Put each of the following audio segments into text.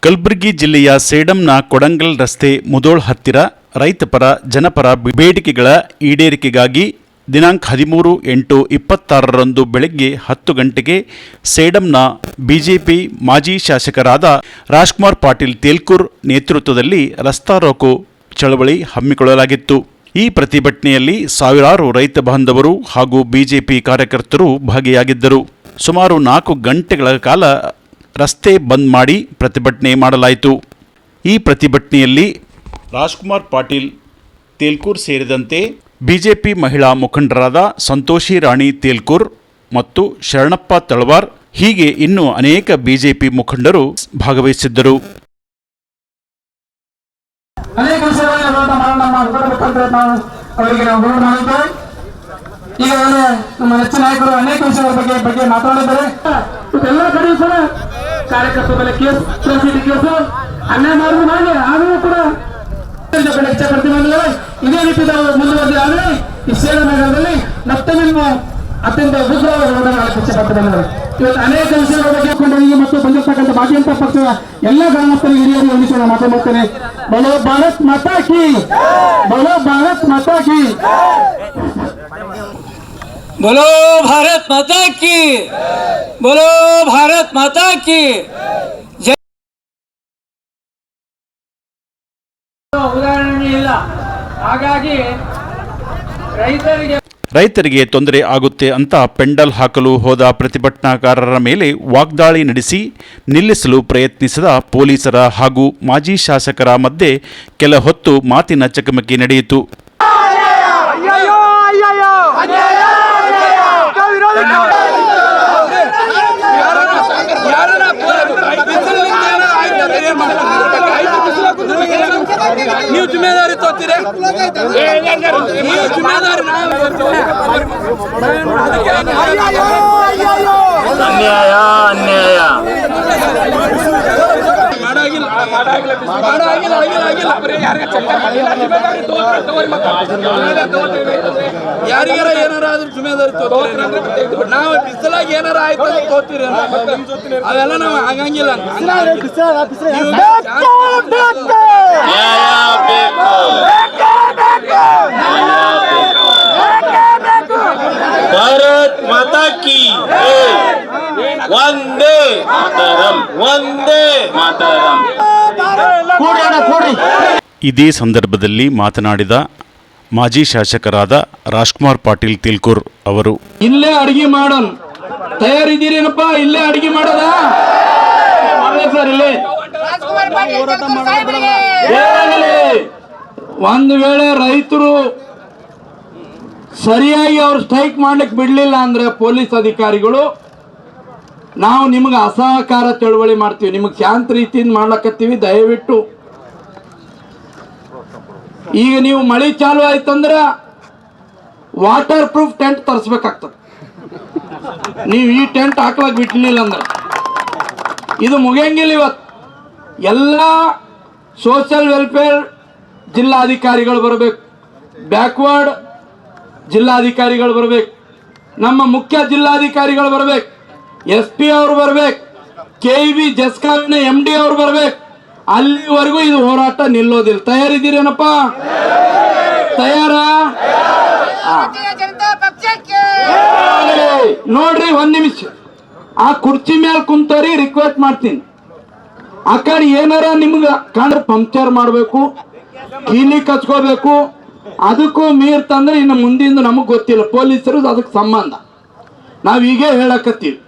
ಕಲಬುರಗಿ ಜಿಲ್ಲೆಯ ಸೇಡಂನ ಕೊಡಂಗಲ್ ರಸ್ತೆ ಮುದೋಳ್ ಹತ್ತಿರ ರೈತ ಪರ ಜನಪರ ಬೇಡಿಕೆಗಳ ಈಡೇರಿಕೆಗಾಗಿ ದಿನಾಂಕ 13/8/26ರಂದು ಬೆಳಗ್ಗೆ 10 ಗಂಟೆಗೆ ಸೇಡಂನ ಬಿಜೆಪಿ ಮಾಜಿ ಶಾಸಕರಾದ ರಾಜ್ಕುಮಾರ್ ಪಾಟೀಲ್ ತೇಲ್ಕೂರ್ ನೇತೃತ್ವದಲ್ಲಿ ರಸ್ತಾ ರೋಕೋ ಚಳವಳಿ ಹಮ್ಮಿಕೊಳ್ಳಲಾಗಿತ್ತು. ಈ ಪ್ರತಿಭಟನೆಯಲ್ಲಿ ಸಾವಿರಾರು ರೈತ ಬಾಂಧವರು ಹಾಗೂ ಬಿಜೆಪಿ ಕಾರ್ಯಕರ್ತರು ಭಾಗಿಯಾಗಿದ್ದರು. ಸುಮಾರು 4 ಗಂಟೆಗಳ ಕಾಲ ರಸ್ತೆ ಬಂದ್ ಮಾಡಿ ಪ್ರತಿಭಟನೆ ಮಾಡಲಾಯಿತು. ಈ ಪ್ರತಿಭಟನೆಯಲ್ಲಿ ರಾಜ್ಕುಮಾರ್ ಪಾಟೀಲ್ ತೇಲ್ಕೂರ್ ಸೇರಿದಂತೆ ಬಿಜೆಪಿ ಮಹಿಳಾ ಮುಖಂಡರಾದ ಸಂತೋಷಿ ರಾಣಿ ತೇಲ್ಕೂರ್ ಮತ್ತು ಶರಣಪ್ಪ ತಳವಾರ್ ಹೀಗೆ ಇನ್ನೂ ಅನೇಕ ಬಿಜೆಪಿ ಮುಖಂಡರು ಭಾಗವಹಿಸಿದ್ದರು. ಈಗ ನಮ್ಮ ನೆಚ್ಚಿನ ನಾಯಕರು ಅನೇಕ ವಿಷಯಗಳ ಬಗ್ಗೆ ಮಾತನಾಡಿದ್ದಾರೆ. ಎಲ್ಲ ಕಡೆ ಕೂಡ ಕಾರ್ಯಕರ್ತರ ಮೇಲೆ ಕೇಸ್ ಕೇಸು ಅನ್ಯಾಯ ಮಾಡುವುದು ಮಾಡಿ ಆದರೂ ಕೂಡ ಇಚ್ಛೆ ಪಡ್ತೀವಿ ಅಂದ್ರೆ ಇದೇ ರೀತಿ ನಾವು ಮುಂದುವರೆದ ಆದರೆ ಈ ಸೇಡಂ ನಗರದಲ್ಲಿ ಮತ್ತೆ ನಿಮ್ಮ ಅತ್ಯಂತ ಉಗ್ರವಾದ ಹೋರಾಟ ಇಚ್ಛೆ ಪಡ್ತಾರೆ. ಇವತ್ತು ಅನೇಕ ವಿಷಯಗಳ ಬಗ್ಗೆ ಕೊಂಡವರಿಗೆ ಮತ್ತು ಬಂದಿರತಕ್ಕಂಥ ಭಾರತೀಯ ಜನತಾ ಪಕ್ಷದ ಎಲ್ಲ ಗ್ರಾಮಸ್ಥರಿಗೆ ಹಿರಿಯರು ಹೊಂದಿಸೋಣ ಮಾತಾಡ್ತೇನೆ. ಬಲೋ ಭಾರತ್ ಮಾತಾ ಕಿ, ಬಲೋ ಭಾರತ್ ಮಾತಾ ಕಿ, बोलो भारत माता की, बोलो भारत माता की जय. ಉದಾಹರಣೆ ಇಲ್ಲ. ಹಾಗಾಗಿ ರೈತರಿಗೆ ತೊಂದರೆ ಆಗುತ್ತೆ ಅಂತ ಪೆಂಡಲ್ ಹಾಕಲು ಹೋದ ಪ್ರತಿಭಟನಾಕಾರರ ಮೇಲೆ ವಾಗ್ದಾಳಿ ನಡೆಸಿ ನಿಲ್ಲಿಸಲು ಪ್ರಯತ್ನಿಸಿದ ಪೊಲೀಸರ ಹಾಗೂ ಮಾಜಿ ಶಾಸಕರ ಮಧ್ಯೆ ಕೆಲ ಹೊತ್ತು ಮಾತಿನ ಚಕಮಕಿ ನಡೆಯಿತು. ನೀವು ಜಿಮ್ಮೆದಾರಿ ತೋತೀರಿ, ನೀವು ಜಿಮ್ಮೆದಾರಿ. ಅನ್ಯಾಯ ಅನ್ಯಾಯ ಯಾರಿಗಾರ ಏನಾರ ಆದ್ರೂ ಜಿಮ್ಮೆದಾರಿ ತೋತೀರಿ. ನಾವು ಬಿಸಿಲಾಗಿ ಏನಾರ ಆಯ್ತು ಅಂತ ತೋತೀರಿ, ಅವೆಲ್ಲ ನಾವು ಆಗಂಗಿಲ್ಲ. ಭಾರತ್ ಮಾತಾ ಕಿ ವಂದೇ ಮಾತರಂ, ವಂದೇ ಮಾತರಂ. ಇದೇ ಸಂದರ್ಭದಲ್ಲಿ ಮಾತನಾಡಿದ ಮಾಜಿ ಶಾಸಕರಾದ ರಾಜ್ಕುಮಾರ್ ಪಾಟೀಲ್ ತೇಲ್ಕೂರ್ ಅವರು, ಇಲ್ಲೇ ಅಡಿಗೆ ಮಾಡೋಣ ತಯಾರಿದ್ದೀರೇನಪ್ಪ? ಇಲ್ಲೇ ಅಡಿಗೆ ಮಾಡೋದ ಸರ್? ಇಲ್ಲೇ ಒಂದು ವೇಳೆ ರೈತರು ಸರಿಯಾಗಿ ಅವ್ರು ಸ್ಟ್ರೈಕ್ ಮಾಡ್ಲಿಕ್ಕೆ ಬಿಡ್ಲಿಲ್ಲ ಅಂದ್ರೆ ಪೊಲೀಸ್ ಅಧಿಕಾರಿಗಳು ನಾವು ನಿಮಗೆ ಅಸಹಕಾರ ಚಳವಳಿ ಮಾಡ್ತೀವಿ, ನಿಮಗೆ ಶಾಂತ ರೀತಿಯಿಂದ ಮಾಡ್ಲಕತ್ತೀವಿ, ದಯವಿಟ್ಟು ಈಗ ನೀವು ಮಳೆ ಚಾಲು ಆಯ್ತಂದ್ರೆ ವಾಟರ್ ಪ್ರೂಫ್ ಟೆಂಟ್ ತರಿಸ್ಬೇಕಾಗ್ತದೆ. ನೀವು ಈ ಟೆಂಟ್ ಹಾಕ್ಲಕ್ ಬಿಡ್ಲಿಲ್ಲ ಅಂದ್ರೆ ಇದು ಮುಗಿಯಂಗಿಲ್ಲ. ಇವತ್ತು ಎಲ್ಲ ಸೋಷಿಯಲ್ ವೆಲ್ಫೇರ್ ಜಿಲ್ಲಾಧಿಕಾರಿಗಳು ಬರಬೇಕು, ಬ್ಯಾಕ್ವರ್ಡ್ ಜಿಲ್ಲಾಧಿಕಾರಿಗಳು ಬರಬೇಕು, ನಮ್ಮ ಮುಖ್ಯ ಜಿಲ್ಲಾಧಿಕಾರಿಗಳು ಬರಬೇಕು, SP ಅವರು ಬರಬೇಕು, KEB ಜಸ್ಕಾವಿನ MD ಅವರು ಬರಬೇಕು. ಅಲ್ಲಿವರೆಗೂ ಇದು ಹೋರಾಟ ನಿಲ್ಲೋದಿಲ್ಲ. ತಯಾರಿದ್ದೀರೇನಪ್ಪ? ತಯಾರ? ನೋಡ್ರಿ, ಒಂದ್ ನಿಮಿಷ ಆ ಕುರ್ಚಿ ಮೇಲೆ ಕುಂತರಿ ರಿಕ್ವೆಸ್ಟ್ ಮಾಡ್ತೀನಿ. ಆ ಕಡೆ ಏನಾರ ನಿಮ್ಗೆ ಕಂಡ್ರೆ ಪಂಕ್ಚರ್ ಮಾಡಬೇಕು, ಕೀಲಿ ಕಚ್ಕೋಬೇಕು, ಅದಕ್ಕೂ ಮೀರ್ ತಂದ್ರೆ ಇನ್ನು ಮುಂದಿಂದ ನಮಗ್ ಗೊತ್ತಿಲ್ಲ. ಪೊಲೀಸರು ಅದಕ್ಕೆ ಸಂಬಂಧ ನಾವೀಗ ಹೇಳಕತ್ತೀವಿ.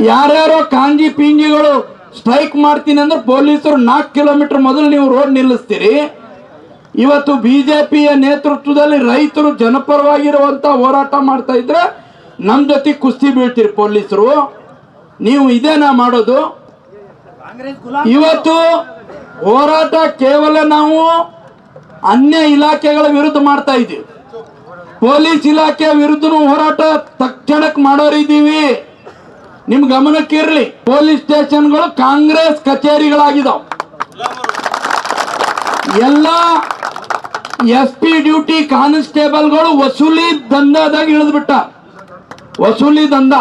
ಯಾರ್ಯಾರೋ ಕಾಂಜಿ ಪಿಂಜಿಗಳು ಸ್ಟ್ರೈಕ್ ಮಾಡ್ತೀನಿ ಅಂದ್ರೆ ಪೊಲೀಸರು 4 ಕಿಲೋಮೀಟರ್ ಮೊದಲು ನೀವು ರೋಡ್ ನಿಲ್ಲಿಸ್ತೀರಿ. ಇವತ್ತು ಬಿಜೆಪಿಯ ನೇತೃತ್ವದಲ್ಲಿ ರೈತರು ಜನಪರವಾಗಿರುವಂತ ಹೋರಾಟ ಮಾಡ್ತಾ ಇದ್ರೆ ನಮ್ ಜೊತೆ ಕುಸ್ತಿ ಬೀಳ್ತೀರಿ ಪೊಲೀಸರು. ನೀವು ಇದೇನಾ ಮಾಡೋದು? ಇವತ್ತು ಹೋರಾಟ ಕೇವಲ ನಾವು ಅನ್ಯ ಇಲಾಖೆಗಳ ವಿರುದ್ಧ ಮಾಡ್ತಾ ಇದ್ದೀವಿ, ಪೊಲೀಸ್ ಇಲಾಖೆ ವಿರುದ್ಧನೂ ಹೋರಾಟ ತಕ್ಷಣಕ್ಕೆ ಮಾಡೋರಿದ್ದೀವಿ. ನಿಮ್ ಗಮನಕ್ಕಿರ್ಲಿ, ಪೊಲೀಸ್ ಸ್ಟೇಷನ್ಗಳು ಕಾಂಗ್ರೆಸ್ ಕಚೇರಿಗಳಾಗಿದ್ದಾವ. ಎಲ್ಲ SP ಡ್ಯೂಟಿ ಕಾನ್ಸ್ಟೇಬಲ್ಗಳು ವಸೂಲಿ ದಂಧದಾಗ ಇಳಿದ್ಬಿಟ್ಟ. ವಸೂಲಿ ದಂಧ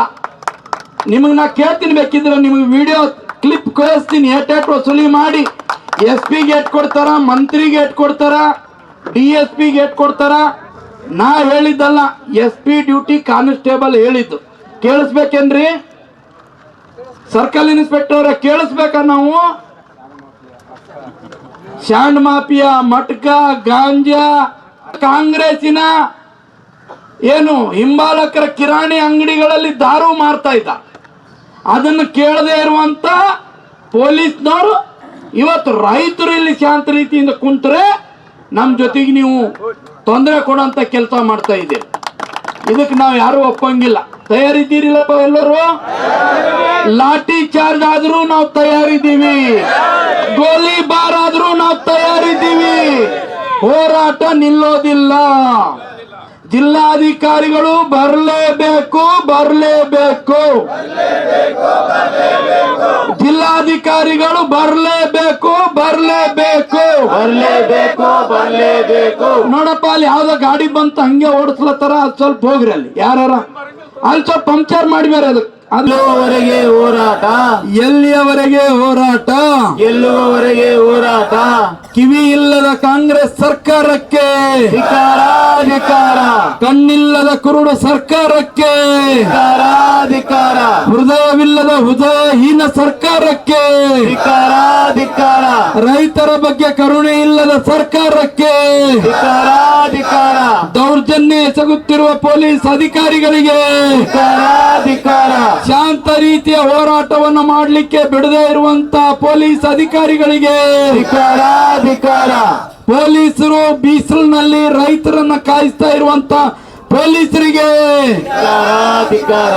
ನಿಮಗೆ ನಾ ಕೇಳ್ತೀನಿ, ಬೇಕಿದ್ರೆ ನಿಮಗೆ ವಿಡಿಯೋ ಕ್ಲಿಪ್ ಕಳಿಸ್ತೀನಿ, ಏಟ್ ವಸೂಲಿ ಮಾಡಿ SP ಗೆ ಕೊಡ್ತಾರ, ಮಂತ್ರಿಗೆ ಕೊಡ್ತಾರ, DSP ಗೆ ಕೊಡ್ತಾರ. ನಾ ಹೇಳಿದ್ದಲ್ಲ, SP ಡ್ಯೂಟಿ ಕಾನ್ಸ್ಟೇಬಲ್ ಹೇಳಿದ್ದು. ಕೇಳಿಸ್ಬೇಕೇನ್ರಿ ಸರ್ಕಲ್ ಇನ್ಸ್ಪೆಕ್ಟರ್? ಕೇಳಿಸ್ಬೇಕ? ನಾವು ಶಾಂಡ್ ಮಾಫಿಯಾ, ಮಟ್ಕ, ಗಾಂಜಾ, ಕಾಂಗ್ರೆಸ್ಸಿನ ಏನು ಹಿಂಬಾಲಕರ ಕಿರಾಣಿ ಅಂಗಡಿಗಳಲ್ಲಿ ದಾರು ಮಾರ್ತಾ ಇದ್ದ. ಅದನ್ನು ಕೇಳದೆ ಇರುವಂತ ಪೊಲೀಸ್ನವರು ಇವತ್ತು ರೈತರು ಇಲ್ಲಿ ಶಾಂತ ರೀತಿಯಿಂದ ಕುಂತ್ರೆ ನಮ್ಮ ಜೊತೆಗೆ ನೀವು ತೊಂದರೆ ಕೊಡುವಂತ ಕೆಲಸ ಮಾಡ್ತಾ ಇದ್ದೀರಿ. ಇದಕ್ಕೆ ನಾವು ಯಾರು ಒಪ್ಪಂಗಿಲ್ಲ. ತಯಾರಿದ್ದೀರಿಲ್ಲಪ್ಪ ಎಲ್ಲರೂ? ಲಾಠಿ ಚಾರ್ಜ್ ಆದ್ರೂ ನಾವು ತಯಾರಿದ್ದೀವಿ, ಗೋಲಿ ಬಾರ್ ಆದ್ರೂ ನಾವು ತಯಾರಿದ್ದೀವಿ. ಹೋರಾಟ ನಿಲ್ಲೋದಿಲ್ಲ. ಜಿಲ್ಲಾಧಿಕಾರಿಗಳು ಬರಲೇಬೇಕು. ಜಿಲ್ಲಾಧಿಕಾರಿಗಳು ಬರಲೇಬೇಕು. ನೋಡಪ್ಪ, ಅಲ್ಲಿ ಯಾವ್ದೋ ಗಾಡಿ ಬಂತು ಹಂಗೆ ಓಡಿಸ್ಲತ್ತಾರ, ಅದು ಸ್ವಲ್ಪ ಹೋಗ್ರಿ. ಅಲ್ಲಿ ಯಾರ ಅಲ್ಲಿ ಸ್ವಲ್ಪ ಪಂಕ್ಚರ್ ಮಾಡಿಬೇರೆ. ಅದು ಅಲ್ಲಿಯವರೆಗೆ ಹೋರಾಟ, ಎಲ್ಲಿಯವರೆಗೆ ಹೋರಾಟ, ಗೆಲ್ಲುವವರೆಗೆ ಹೋರಾಟ. ಕಿವಿ ಇಲ್ಲದ ಕಾಂಗ್ರೆಸ್ ಸರ್ಕಾರಕ್ಕೆ ಧಿಕ್ಕಾರ, ಧಿಕ್ಕಾರ, ಕಣ್ಣಿಲ್ಲದ ಕುರುಡು ಸರ್ಕಾರಕ್ಕೆ, ಧಿಕ್ಕಾರ, ಧಿಕ್ಕಾರ, ಹೃದಯವಿಲ್ಲದ ಹೃದಯಹೀನ ಸರ್ಕಾರಕ್ಕೆ, ಧಿಕ್ಕಾರ, ಧಿಕ್ಕಾರ, ರೈತರ ಬಗ್ಗೆ ಕರುಣೆ ಇಲ್ಲದ ಸರ್ಕಾರಕ್ಕೆ, ಧಿಕ್ಕಾರ, ಧಿಕ್ಕಾರ, ದೌರ್ಜನ್ಯ ಎಸಗುತ್ತಿರುವ ಪೊಲೀಸ್ ಅಧಿಕಾರಿಗಳಿಗೆ, ಧಿಕ್ಕಾರ, ಧಿಕ್ಕಾರ, ಶಾಂತ ರೀತಿಯ ಹೋರಾಟವನ್ನು ಮಾಡಲಿಕ್ಕೆ ಬಿಡದೇ ಇರುವಂತ ಪೊಲೀಸ್ ಅಧಿಕಾರಿಗಳಿಗೆ, ಧಿಕ್ಕಾರ, ಧಿಕ್ಕಾರ, ಪೊಲೀಸರು ಬಿಸಿಲಿನಲ್ಲಿ ರೈತರನ್ನ ಕಾಯಿಸ್ತಾ ಇರುವಂತ ಪೊಲೀಸರಿಗೆ, ಧಿಕ್ಕಾರ.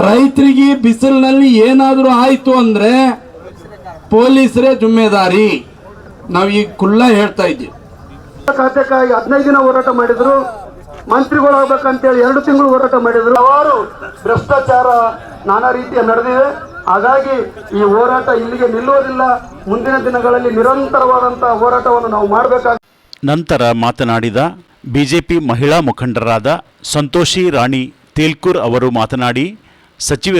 ರೈತರಿಗೆ ಬಿಸಿಲಿನಲ್ಲಿ ಏನಾದರೂ ಆಯ್ತು ಅಂದ್ರೆ ಪೊಲೀಸರೇ ಜುಮ್ಮೆದಾರಿ. ನಾವು ಈಗ ಕುಲ್ಲ ಹೇಳ್ತಾ ಇದ್ದೀವಿ. ಖಾತೆಗಾಗಿ 15 ದಿನ ಹೋರಾಟ ಮಾಡಿದ್ರು. ಮಂತ್ರಿಗಳು ಆಗ್ಬೇಕಂತೇಳಿ 2 ತಿಂಗಳು ಹೋರಾಟ ಮಾಡಿದ್ರು. ಹಲವಾರು ಭ್ರಷ್ಟಾಚಾರ ನಾನಾ ರೀತಿಯ ನಡೆದಿದೆ. ಹಾಗಾಗಿ ಈ ಹೋರಾಟ ಇಲ್ಲಿಗೆ ನಿಲ್ಲುವುದಿಲ್ಲ. ಮುಂದಿನ ದಿನಗಳಲ್ಲಿ ನಿರಂತರವಾದಂತಹ ಹೋರಾಟವನ್ನು ನಾವು ಮಾಡಬೇಕಾಗಿದೆ. ನಂತರ ಮಾತನಾಡಿದ ಬಿಜೆಪಿ ಮಹಿಳಾ ಮುಖಂಡರಾದ ಸಂತೋಷಿ ರಾಣಿ ತೇಲ್ಕೂರ್ ಅವರು ಮಾತನಾಡಿ ಸಚಿವ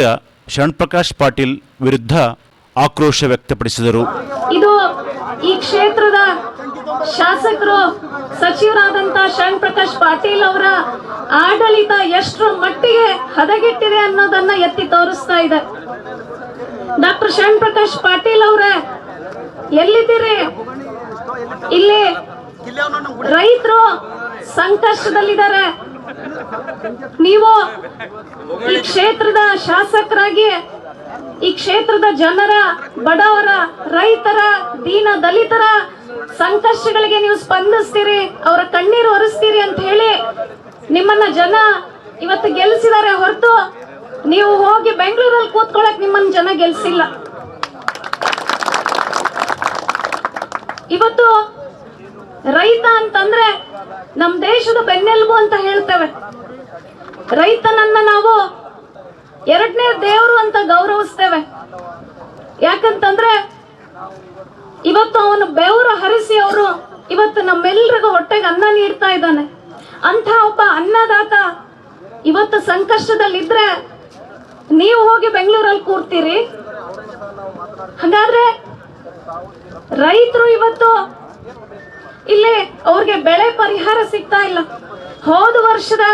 ಶರಣಪ್ರಕಾಶ್ ಪಾಟೀಲ್ ವಿರುದ್ಧ ಆಕ್ರೋಶ ವ್ಯಕ್ತಪಡಿಸಿದರು. ಇದು ಈ ಕ್ಷೇತ್ರದ ಶಾಸಕರು ಸಚಿವರಾದಂತ ಶರಣ್ ಪ್ರಕಾಶ್ ಪಾಟೀಲ್ ಅವರ ಆಡಳಿತ ಎಷ್ಟರ ಮಟ್ಟಿಗೆ ಹದಗೆಟ್ಟಿದೆ ಅನ್ನೋದನ್ನ ಎತ್ತಿ ತೋರಿಸ್ತಾ ಇದೆ. ಡಾಕ್ಟರ್ ಶರಣ್ ಪ್ರಕಾಶ್ ಪಾಟೀಲ್ ಅವರೇ, ಎಲ್ಲಿದ್ದೀರಿ? ಇಲ್ಲಿ ರೈತರು ಸಂಕಷ್ಟದಲ್ಲಿದ್ದಾರೆ. ನೀವು ಈ ಕ್ಷೇತ್ರದ ಶಾಸಕರಾಗಿ ಈ ಕ್ಷೇತ್ರದ ಜನರ, ಬಡವರ, ರೈತರ, ದೀನ ದಲಿತರ ಸಂಕಷ್ಟಗಳಿಗೆ ನೀವು ಸ್ಪಂದಿಸ್ತೀರಿ, ಅವರ ಕಣ್ಣೀರು ಒರೆಸ್ತೀರಿ ಅಂತ ಹೇಳಿ ನಿಮ್ಮನ್ನ ಜನ ಇವತ್ತು ಗೆಲ್ಲಿಸಿದ್ದಾರೆ ಹೊರತು ನೀವು ಹೋಗಿ ಬೆಂಗಳೂರಲ್ಲಿ ಕೂತ್ಕೊಳ್ಳಕ್ ನಿಮ್ಮನ್ನ ಜನ ಗೆಲ್ಸಿಲ್ಲ. ಇವತ್ತು ರೈತ ಅಂತಂದ್ರೆ ನಮ್ಮ ದೇಶದ ಬೆನ್ನೆಲುಬು ಅಂತ ಹೇಳ್ತೇವೆ. ರೈತನನ್ನ ನಾವು 2ನೇ ದೇವರು ಅಂತ ಗೌರವಿಸ್ತೇವೆ. ಯಾಕಂತಂದ್ರೆ ಇವತ್ತು ಅವನು ಬೆವರು ಹರಿಸಿ ಅವರು ಇವತ್ತು ನಮ್ಮೆಲ್ಲರಿಗೂ ಹೊಟ್ಟೆಗೆ ಅನ್ನ ನೀಡ್ತಾ ಇದ್ದಾನೆ. ಅಂತ ಒಬ್ಬ ಅನ್ನದಾತ ಇವತ್ತು ಸಂಕಷ್ಟದಲ್ಲಿದ್ರೆ ನೀವು ಹೋಗಿ ಬೆಂಗಳೂರಲ್ಲಿ ಕೂರ್ತೀರಿ? ಹಾಗಾದ್ರೆ ರೈತರು ಇವತ್ತು ಇಲ್ಲಿ ಅವ್ರಿಗೆ ಬೆಳೆ ಪರಿಹಾರ ಸಿಗ್ತಾ ಇಲ್ಲ. ಹೋದ ವರ್ಷದ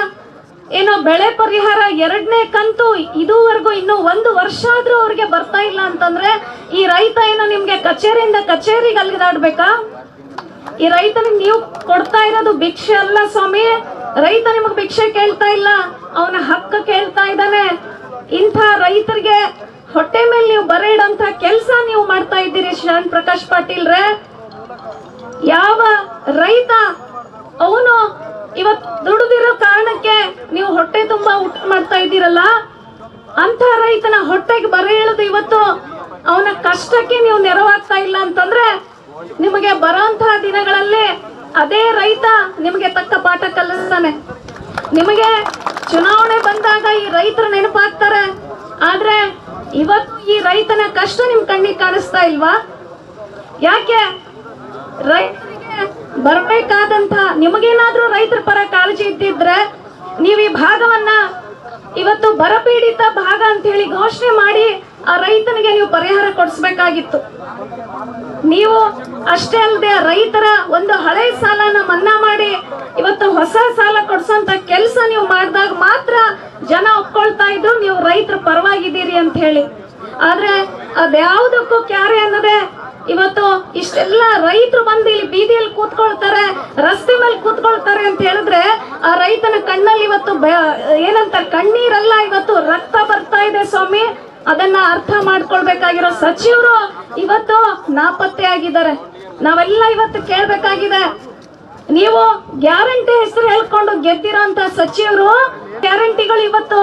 ಏನೋ ಬೆಳೆ ಪರಿಹಾರ 2ನೇ ಕಂತು ಇದುವರೆಗೂ ಇನ್ನೂ 1 ವರ್ಷ ಆದ್ರೂ ಅವ್ರಿಗೆ ಬರ್ತಾ ಇಲ್ಲ ಅಂತಂದ್ರೆ ಈ ರೈತ ಏನೋ ನಿಮ್ಗೆ ಕಚೇರಿಯಿಂದ ಕಚೇರಿಗೆ ಅಲ್ಲಿದಾಡ್ಬೇಕಾ? ಈ ರೈತನಿಗೆ ನೀವು ಕೊಡ್ತಾ ಇರೋದು ಭಿಕ್ಷೆ ಅಲ್ಲ ಸ್ವಾಮಿ. ರೈತ ನಿಮಗ್ ಭಿಕ್ಷೆ ಕೇಳ್ತಾ ಇಲ್ಲ, ಅವನ ಹಕ್ಕ ಕೇಳ್ತಾ ಇದ್ದಾನೆ. ಇಂಥ ರೈತರಿಗೆ ಹೊಟ್ಟೆ ಮೇಲೆ ನೀವು ಬರ ಇಡಂತ ಕೆಲಸ ನೀವು ಮಾಡ್ತಾ ಇದ್ದೀರಿ ಶರಣ್ ಪ್ರಕಾಶ್ ಪಾಟೀಲ್ ರೇ. ಯಾವ ರೈತ ಅವನು ಇವತ್ತು ದುಡಿದಿರೋ ಕಾರಣಕ್ಕೆ ನೀವು ಹೊಟ್ಟೆ ತುಂಬಾ ಊಟ ಮಾಡ್ತಾ ಇದ್ದೀರಲ್ಲ, ಅಂತ ರೈತನ ಹೊಟ್ಟೆಗೆ ಬರ ಇಳಿದು ಇವತ್ತು ಅವನ ಕಷ್ಟಕ್ಕೆ ನೀವು ನೆರವಾಗ್ತಾ ಇಲ್ಲ ಅಂತಂದ್ರೆ ನಿಮಗೆ ಬರೋಂತಹ ದಿನಗಳಲ್ಲಿ ಅದೇ ರೈತ ನಿಮಗೆ ತಕ್ಕ ಪಾಠ ಕಲಿಸ್ತಾನೆ. ನಿಮಗೆ ಚುನಾವಣೆ ಬಂದಾಗ ಈ ರೈತರು ನೆನಪಾಗ್ತಾರೆ, ಆದ್ರೆ ಇವತ್ತು ಈ ರೈತನ ಕಷ್ಟ ನಿಮ್ ಕಣ್ಣಿಗೆ ಕಾಣಿಸ್ತಾ ಇಲ್ವಾ? ಯಾಕೆ? ರೈತರಿಗೆ ಬರ್ಬೇಕಾದಂತ ನಿಮಗೇನಾದ್ರೂ ರೈತರ ಪರ ಕಾಳಜಿ ಇದ್ದಿದ್ರೆ ನೀವು ಈ ಭಾಗವನ್ನ ಇವತ್ತು ಬರಪೀಡಿತ ಭಾಗ ಅಂತ ಹೇಳಿ ಘೋಷಣೆ ಮಾಡಿ ಆ ರೈತನಿಗೆ ನೀವು ಪರಿಹಾರ ಕೊಡಿಸ್ಬೇಕಾಗಿತ್ತು. ನೀವು ಅಷ್ಟೇ ಅಲ್ಲದೆ ರೈತರ ಒಂದು ಹಳೆ ಸಾಲನ ಮನ್ನಾ ಮಾಡಿ ಇವತ್ತು ಹೊಸ ಸಾಲ ಕೊಡ್ಸೋಂತ ಕೆಲಸ ನೀವು ಮಾಡಿದಾಗ ಮಾತ್ರ ಜನ ಒಪ್ಕೊಳ್ತಾ ಇದ್ರು ನೀವು ರೈತರ ಪರವಾಗಿದ್ದೀರಿ ಅಂತ ಹೇಳಿ. ಆದ್ರೆ ಅದ್ಯಾವುದಕ್ಕೂ ಕ್ಯಾರೆ ಅನ್ನೋದೇ ಇವತ್ತು ಇಷ್ಟೆಲ್ಲ ರೈತರು ಬಂದು ಇಲ್ಲಿ ಬೀದಿಯಲ್ಲಿ ಕೂತ್ಕೊಳ್ತಾರೆ, ರಸ್ತೆ ಮೇಲೆ ಕೂತ್ಕೊಳ್ತಾರೆ ಅಂತ ಹೇಳಿದ್ರೆ ಆ ರೈತನ ಕಣ್ಣಲ್ಲಿ ಇವತ್ತು ಏನಂತ ಕಣ್ಣೀರಲ್ಲ, ಇವತ್ತು ರಕ್ತ ಬರ್ತಾ ಇದೆ ಸ್ವಾಮಿ. ಅದನ್ನ ಅರ್ಥ ಮಾಡ್ಕೊಳ್ಬೇಕಾಗಿರೋ ಸಚಿವರು ಇವತ್ತು ನಾಪತ್ತೆ ಆಗಿದ್ದಾರೆ. ನಾವೆಲ್ಲ ಇವತ್ತು ಕೇಳ್ಬೇಕಾಗಿದೆ, ನೀವು ಗ್ಯಾರಂಟಿ ಹೆಸರು ಹೇಳ್ಕೊಂಡು ಗೆದ್ದಿರೋಂತ ಸಚಿವರು ಗ್ಯಾರಂಟಿಗಳು ಇವತ್ತು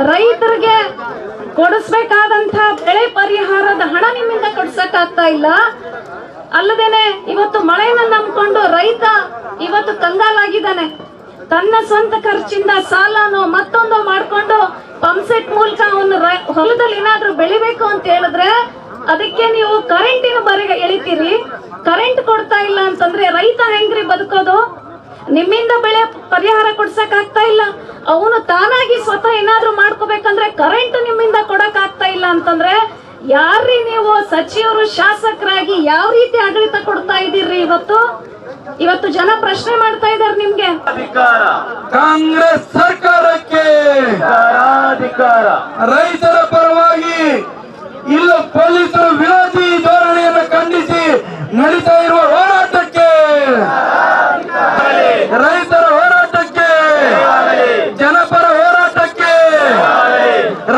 ರೈತರಿಗೆ ಕೊಡಿಸ್ಬೇಕಾದಂತ ಬೆಳೆ ಪರಿಹಾರದ ಹಣ ನಿಮ್ಮಿಂದ ಕೊಡ್ಸಕ್ಕಾಗ್ತಾ ಇಲ್ಲ. ಅಲ್ಲದೇನೆ ಇವತ್ತು ಮಳೆನ ನಂಬ್ಕೊಂಡು ರೈತ ಇವತ್ತು ಕಂಗಾಲಾಗಿದ್ದಾನೆ. ತನ್ನ ಸ್ವಂತ ಖರ್ಚಿಂದ ಸಾಲನೋ ಮತ್ತೊಂದು ಮಾಡ್ಕೊಂಡು ಪಂಪ್ಸೆಟ್ ಮೂಲಕ ಅವನು ಹೊಲದಲ್ಲಿ ಏನಾದ್ರೂ ಬೆಳಿಬೇಕು ಅಂತ ಹೇಳಿದ್ರೆ ಅದಕ್ಕೆ ನೀವು ಕರೆಂಟಿನ ಬರೆಗೆ ಎಳಿತೀರಿ. ಕರೆಂಟ್ ಕೊಡ್ತಾ ಇಲ್ಲ ಅಂತಂದ್ರೆ ರೈತ ಹೆಂಗ್ರಿ ಬದುಕೋದು? ನಿಮ್ಮಿಂದ ಬೆಳೆ ಪರಿಹಾರ ಕೊಡ್ಸಕ್ ಆಗ್ತಾ ಇಲ್ಲ. ಅವನು ತಾನಾಗಿ ಸ್ವತಃ ಏನಾದ್ರೂ ಮಾಡ್ಕೋಬೇಕಂದ್ರೆ ಕರೆಂಟ್ ನಿಮ್ಮಿಂದ ಕೊಡಕ್ ಆಗ್ತಾ ಇಲ್ಲ ಅಂತಂದ್ರೆ ಯಾರ್ರೀ ನೀವು ಸಚಿವರು ಶಾಸಕರಾಗಿ ಯಾವ ರೀತಿ ಆಡಳಿತ ಕೊಡ್ತಾ ಇದ್ದೀರಿ? ಇವತ್ತು ಜನ ಪ್ರಶ್ನೆ ಮಾಡ್ತಾ ಇದ್ದಾರೆ ನಿಮ್ಗೆ. ಕಾಂಗ್ರೆಸ್ ಸರ್ಕಾರಕ್ಕೆ ರೈತರ ಪರವಾಗಿ ಇಲ್ಲ ಪೊಲೀಸರ ವಿರೋಧಿ ಧೋರಣೆಯನ್ನು ಖಂಡಿಸಿ ನಡೀತಾ ಇರುವ ಹೋರಾಟಕ್ಕೆ, ರೈತರ ಹೋರಾಟಕ್ಕೆ, ಜನಪರ ಹೋರಾಟಕ್ಕೆ,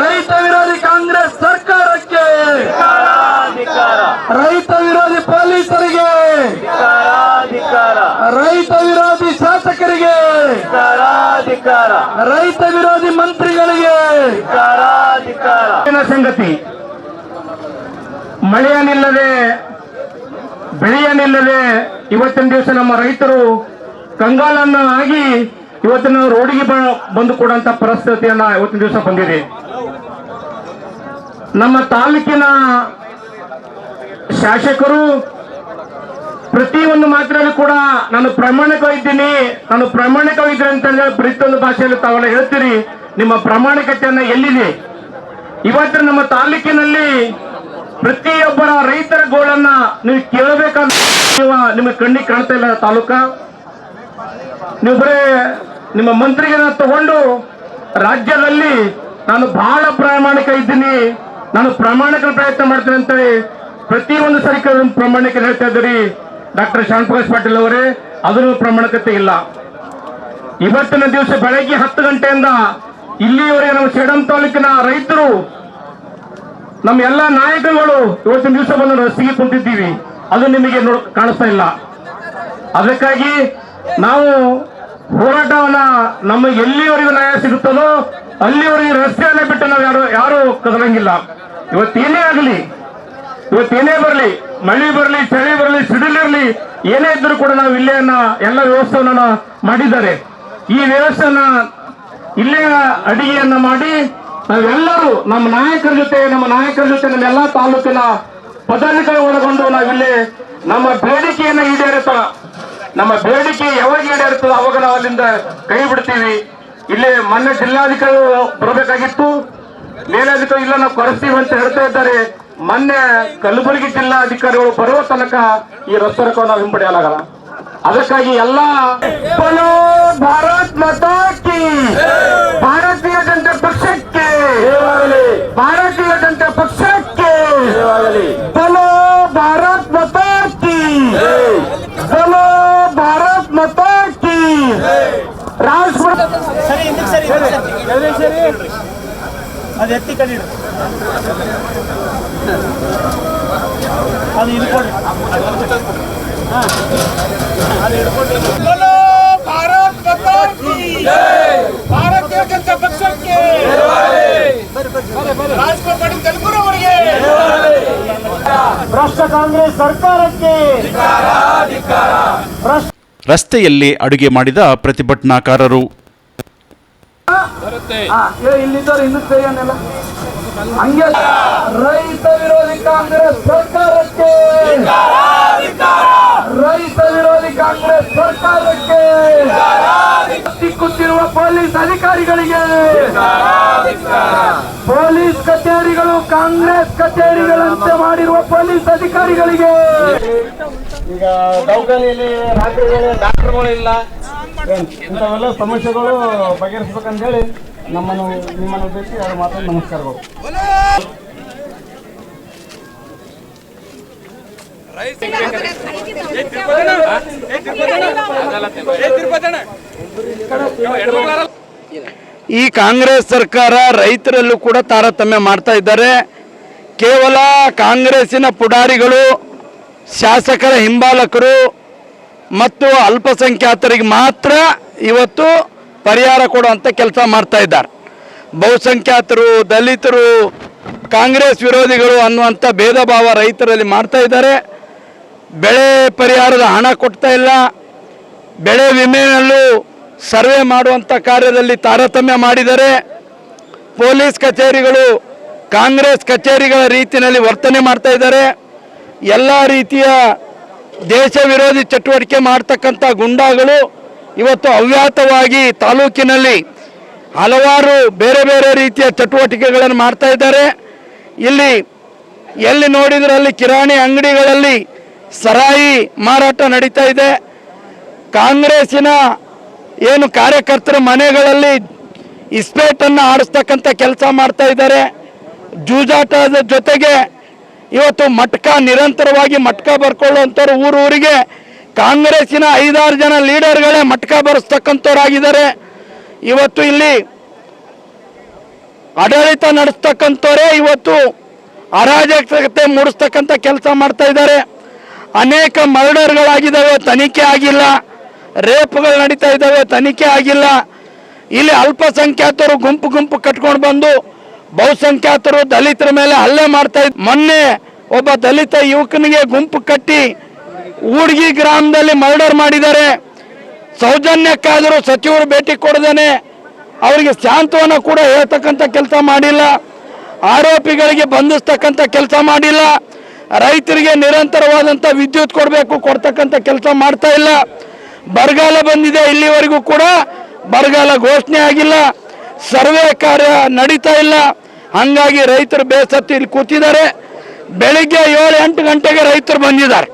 ರೈತ ವಿರೋಧಿ ಕಾಂಗ್ರೆಸ್ ಸರ್ಕಾರಕ್ಕೆ, ರೈತ ವಿರೋಧಿ ಪೊಲೀಸರಿಗೆ, ರೈತ ವಿರೋಧಿ ಶಾಸಕರಿಗೆ, ರೈತ ವಿರೋಧಿ ಮಂತ್ರಿಗಳಿಗೆ ಸಂಗತಿ. ಮಳೆಯನ್ನಿಲ್ಲದೆ ಬೆಳೆಯನ್ನಿಲ್ಲದೆ ಇವತ್ತಿನ ದಿವಸ ನಮ್ಮ ರೈತರು ಕಂಗಾಲನ್ನ ಆಗಿ ಇವತ್ತಿನ ರೋಡಿಗೆ ಬಂದು ಕೊಡುವಂತ ಪರಿಸ್ಥಿತಿಯನ್ನ ಇವತ್ತಿನ ದಿವಸ ಬಂದಿದೆ. ನಮ್ಮ ತಾಲೂಕಿನ ಶಾಸಕರು ಪ್ರತಿಯೊಂದು ಮಾತಿನಲ್ಲಿ ಕೂಡ ನಾನು ಪ್ರಾಮಾಣಿಕವಾಗಿದ್ದೀನಿ, ನಾನು ಪ್ರಾಮಾಣಿಕವಾಗಿದ್ದೀನಿ ಅಂತ ಪ್ರತಿಯೊಂದು ಭಾಷೆಯಲ್ಲಿ ತಾವೆಲ್ಲ ಹೇಳ್ತೀರಿ. ನಿಮ್ಮ ಪ್ರಾಮಾಣಿಕತೆಯನ್ನ ಎಲ್ಲಿದೆ? ಇವತ್ತು ನಮ್ಮ ತಾಲೂಕಿನಲ್ಲಿ ಪ್ರತಿಯೊಬ್ಬರ ರೈತರ ಗೋಳನ್ನ ನೀವು ಕೇಳಬೇಕಂತ ನಿಮ್ಮ ಕಣ್ಣಿಗೆ ಕಾಣ್ತಾ ಇಲ್ಲ ತಾಲೂಕ. ನೀವು ಬರೇ ನಿಮ್ಮ ಮಂತ್ರಿಗಳನ್ನ ತಗೊಂಡು ರಾಜ್ಯದಲ್ಲಿ ನಾನು ಬಹಳ ಪ್ರಾಮಾಣಿಕ ಇದ್ದೀನಿ, ನಾನು ಪ್ರಾಮಾಣಿಕ ಪ್ರಯತ್ನ ಮಾಡ್ತೇನೆ ಅಂತೇಳಿ ಪ್ರತಿಯೊಂದು ಸರಿ ಪ್ರಾಮಾಣಿಕ ಹೇಳ್ತಾ ಇದ್ದೀರಿ. ಡಾಕ್ಟರ್ ಶ್ಯಾಮಪ್ರಕಾಶ್ ಪಾಟೀಲ್ ಅವರೇ, ಅದನ್ನು ಪ್ರಾಮಾಣಿಕತೆ ಇಲ್ಲ. ಇವತ್ತಿನ ದಿವಸ ಬೆಳಗ್ಗೆ 10 ಗಂಟೆಯಿಂದ ಇಲ್ಲಿಯವರೆಗೆ ನಮ್ಮ ಸೇಡಂ ತಾಲೂಕಿನ ರೈತರು ನಮ್ಮ ಎಲ್ಲಾ ನಾಯಕರುಗಳು ಇವತ್ತಿನ ದಿವಸ ಬಂದು ರಸ್ತೆಗೆ ಕುಂತಿದ್ದೀವಿ. ಅದು ನಿಮಗೆ ಕಾಣಿಸ್ತಾ ಇಲ್ಲ. ಅದಕ್ಕಾಗಿ ನಾವು ಹೋರಾಟವನ್ನ ನಮ್ಮ ಎಲ್ಲಿವರೆಗೂ ನ್ಯಾಯ ಸಿಗುತ್ತದೋ ಅಲ್ಲಿವರೆಗೆ ರಸ್ತೆಯನ್ನ ಬಿಟ್ಟು ನಾವು ಯಾರು ಕದಲಂಗಿಲ್ಲ. ಇವತ್ತೇನೇ ಆಗಲಿ, ಇವತ್ತೇನೇ ಬರಲಿ, ಮಳೆ ಬರಲಿ, ಚಳಿ ಬರಲಿ, ಸಿಡಿಲಿರಲಿ, ಏನೇ ಇದ್ರೂ ಕೂಡ ನಾವು ಇಲ್ಲೇ ಎಲ್ಲ ವ್ಯವಸ್ಥೆಯನ್ನ ಮಾಡಿದ್ದಾರೆ. ಈ ವ್ಯವಸ್ಥೆಯನ್ನ ಇಲ್ಲೇ ಅಡಿಗೆಯನ್ನ ಮಾಡಿ ನಾವೆಲ್ಲರೂ ನಮ್ಮ ನಾಯಕರ ಜೊತೆ ನಮ್ಮ ಎಲ್ಲಾ ತಾಲೂಕಿನ ಪದಾಧಿಕಾರಿ ಒಳಗೊಂಡು ನಾವಿಲ್ಲಿ ನಮ್ಮ ಬೇಡಿಕೆಯನ್ನ ಈಡೇರುತ್ತ, ನಮ್ಮ ಬೇಡಿಕೆ ಯಾವಾಗ ಈಡೇರುತ್ತೋ ಅವಾಗ ನಾವು ಅಲ್ಲಿಂದ ಕೈ ಬಿಡ್ತೀವಿ. ಇಲ್ಲಿ ಮೊನ್ನೆ ಜಿಲ್ಲಾಧಿಕಾರಿಗಳು ಬರಬೇಕಾಗಿತ್ತು, ಮೇಲಾಧಿಕಾರಿ ಇಲ್ಲ ನಾವು ಕರೆಸ್ತೀವಿ ಅಂತ ಹೇಳ್ತಾ ಇದ್ದಾರೆ. ಮೊನ್ನೆ ಕಲಬುರಗಿ ಜಿಲ್ಲಾಧಿಕಾರಿಗಳು ಬರುವ ತನಕ ಈ ರಸ್ತೆ ನಾವು ಹಿಂಪಡೆಯಲಾಗಲ್ಲ. ಅದಕ್ಕಾಗಿ ಎಲ್ಲ ಭಾರತ್ ಮಾತಾ ಕಿ, ಭಾರತೀಯ ಜನತಾ ಪಕ್ಷಕ್ಕೆ, ಭಾರತೀಯ ಜನತಾ ಪಕ್ಷಕ್ಕೆ, ಬಲೋ ಭಾರತ್ ಮಾತಾ ಕಿ, ಬಲೋ ಭಾರತ್ ಮಾತಾ ಕಿ. ರಾಷ್ಟ್ರ ಅದು ಎತ್ತಿ ಕಡಿ ಅದು ಇಟ್ಕೊಳ್ಳಿ, ಭಾರತ್ ಮಾತಾ ಕಿ, ಭಾರತೀಯ ಜನತಾ ಪಕ್ಷಕ್ಕೆ, ರಾಷ್ಟ್ರಪತಿ ತೆಲುಗು ಅವರಿಗೆ, ಭ್ರಷ್ಟ ಕಾಂಗ್ರೆಸ್ ಸರ್ಕಾರಕ್ಕೆ. ರಸ್ತೆಯಲ್ಲಿ ಅಡುಗೆ ಮಾಡಿದ ಪ್ರತಿಭಟನಾಕಾರರು. ಇಲ್ಲಿದ್ದವ್ರು ಇನ್ನೂ ಕೈಯನ್ನೆಲ್ಲ ಹಂಗೆ ರೈತ ವಿರೋಧಿ ಕಾಂಗ್ರೆಸ್ ಸರ್ಕಾರಕ್ಕೆ, ರೈತ ವಿರೋಧಿ ಕಾಂಗ್ರೆಸ್ ಸರ್ಕಾರಕ್ಕೆ, ಸಿಕ್ಕುತ್ತಿರುವ ಪೊಲೀಸ್ ಅಧಿಕಾರಿಗಳಿಗೆ, ಪೊಲೀಸ್ ಕಚೇರಿಗಳು ಕಾಂಗ್ರೆಸ್ ಕಚೇರಿಗಳಂತೆ ಮಾಡಿರುವ ಪೊಲೀಸ್ ಅಧಿಕಾರಿಗಳಿಗೆ ಈಗ ದವಾಖಾನೆಯಲ್ಲಿ ರಾತ್ರಿ ವೇಳೆ ಡಾಕ್ಟರ್ಗಳು ಇಲ್ಲ, ಇಂಥವೆಲ್ಲ ಸಮಸ್ಯೆಗಳು ಬಗೆಹರಿಸ್ಬೇಕಂತೇಳಿ ನಿಮ್ಮನ್ನು ಭೇಟಿ ಯಾರು ಮಾತ್ರ ನಮಸ್ಕಾರಗಳು. ಈ ಕಾಂಗ್ರೆಸ್ ಸರ್ಕಾರ ರೈತರಲ್ಲೂ ಕೂಡ ತಾರತಮ್ಯ ಮಾಡ್ತಾ ಇದ್ದಾರೆ. ಕೇವಲ ಕಾಂಗ್ರೆಸ್ಸಿನ ಪುಡಾರಿಗಳು, ಶಾಸಕರ ಹಿಂಬಾಲಕರು ಮತ್ತು ಅಲ್ಪಸಂಖ್ಯಾತರಿಗೆ ಮಾತ್ರ ಇವತ್ತು ಪರಿಹಾರ ಕೊಡುವಂಥ ಕೆಲಸ ಮಾಡ್ತಾ ಇದ್ದಾರೆ. ಬಹುಸಂಖ್ಯಾತರು, ದಲಿತರು, ಕಾಂಗ್ರೆಸ್ ವಿರೋಧಿಗಳು ಅನ್ನುವಂಥ ಭೇದ ಭಾವ ರೈತರಲ್ಲಿ ಮಾಡ್ತಾ ಇದ್ದಾರೆ. ಬೆಳೆ ಪರಿಹಾರದ ಹಣ ಕೊಡ್ತಾ ಇಲ್ಲ. ಬೆಳೆ ವಿಮೆಯಲ್ಲೂ ಸರ್ವೆ ಮಾಡುವಂಥ ಕಾರ್ಯದಲ್ಲಿ ತಾರತಮ್ಯ ಮಾಡಿದ್ದಾರೆ. ಪೊಲೀಸ್ ಕಚೇರಿಗಳು ಕಾಂಗ್ರೆಸ್ ಕಚೇರಿಗಳ ರೀತಿಯಲ್ಲಿ ವರ್ತನೆ ಮಾಡ್ತಾ ಇದ್ದಾರೆ. ಎಲ್ಲ ರೀತಿಯ ದೇಶ ವಿರೋಧಿ ಚಟುವಟಿಕೆ ಮಾಡ್ತಕ್ಕಂಥ ಗುಂಡಾಗಳು ಇವತ್ತು ಅವ್ಯಾತವಾಗಿ ತಾಲೂಕಿನಲ್ಲಿ ಹಲವಾರು ಬೇರೆ ಬೇರೆ ರೀತಿಯ ಚಟುವಟಿಕೆಗಳನ್ನು ಮಾಡ್ತಾ ಇದ್ದಾರೆ. ಇಲ್ಲಿ ಎಲ್ಲಿ ನೋಡಿದ್ರಲ್ಲಿ ಕಿರಾಣಿ ಅಂಗಡಿಗಳಲ್ಲಿ ಸರಾಯಿ ಮಾರಾಟ ನಡೀತಾ ಇದೆ. ಕಾಂಗ್ರೆಸ್ಸಿನ ಏನು ಕಾರ್ಯಕರ್ತರ ಮನೆಗಳಲ್ಲಿ ಇಸ್ಪೇಟನ್ನು ಆಡಿಸ್ತಕ್ಕಂಥ ಕೆಲಸ ಮಾಡ್ತಾ ಇದ್ದಾರೆ. ಜೂಜಾಟದ ಜೊತೆಗೆ ಇವತ್ತು ಮಟ್ಕ ನಿರಂತರವಾಗಿ ಮಟ್ಕ ಬರ್ಕೊಳ್ಳುವಂಥವ್ರು ಊರೂರಿಗೆ ಕಾಂಗ್ರೆಸ್ಸಿನ 5-6 ಜನ ಲೀಡರ್ಗಳೇ ಮಟ್ಕ ಬರೆಸ್ತಕ್ಕಂಥವ್ರಾಗಿದ್ದಾರೆ. ಇವತ್ತು ಇಲ್ಲಿ ಆಡಳಿತ ನಡೆಸ್ತಕ್ಕಂಥವರೇ ಇವತ್ತು ಅರಾಜಕತೆ ಮೂಡಿಸ್ತಕ್ಕಂಥ ಕೆಲಸ ಮಾಡ್ತಾ ಇದ್ದಾರೆ. ಅನೇಕ ಮರ್ಡರ್ಗಳಾಗಿದ್ದಾವೆ, ತನಿಖೆ ಆಗಿಲ್ಲ. ರೇಪ್ಗಳು ನಡೀತಾ ಇದ್ದಾವೆ, ತನಿಖೆ ಆಗಿಲ್ಲ. ಇಲ್ಲಿ ಅಲ್ಪಸಂಖ್ಯಾತರು ಗುಂಪು ಕಟ್ಕೊಂಡು ಬಂದು ಬಹುಸಂಖ್ಯಾತರು ದಲಿತರ ಮೇಲೆ ಹಲ್ಲೆ ಮಾಡ್ತಾ ಇದ್ರು. ಮೊನ್ನೆ ಒಬ್ಬ ದಲಿತ ಯುವಕನಿಗೆ ಗುಂಪು ಕಟ್ಟಿ ಊಡ್ಗಿ ಗ್ರಾಮದಲ್ಲಿ ಮರ್ಡರ್ ಮಾಡಿದ್ದಾರೆ. ಸೌಜನ್ಯಕ್ಕಾದರೂ ಸಚಿವರು ಭೇಟಿ ಕೊಡದೇನೆ ಅವರಿಗೆ ಸಾಂತ್ವನ ಕೂಡ ಹೇಳ್ತಕ್ಕಂಥ ಕೆಲಸ ಮಾಡಿಲ್ಲ. ಆರೋಪಿಗಳಿಗೆ ಬಂಧಿಸ್ತಕ್ಕಂಥ ಕೆಲಸ ಮಾಡಿಲ್ಲ. ರೈತರಿಗೆ ನಿರಂತರವಾದಂಥ ವಿದ್ಯುತ್ ಕೊಡ್ತಕ್ಕಂಥ ಕೆಲಸ ಮಾಡ್ತಾ ಇಲ್ಲ. ಬರಗಾಲ ಬಂದಿದೆ, ಇಲ್ಲಿವರೆಗೂ ಕೂಡ ಬರಗಾಲ ಘೋಷಣೆ ಆಗಿಲ್ಲ. ಸರ್ವೆ ಕಾರ್ಯ ನಡೀತಾ ಇಲ್ಲ. ಹಾಗಾಗಿ ರೈತರು ಬೇಸತ್ತು ಇಲ್ಲಿ ಕೂತಿದ್ದಾರೆ. ಬೆಳಿಗ್ಗೆ 7-8 ಗಂಟೆಗೆ ರೈತರು ಬಂದಿದ್ದಾರೆ,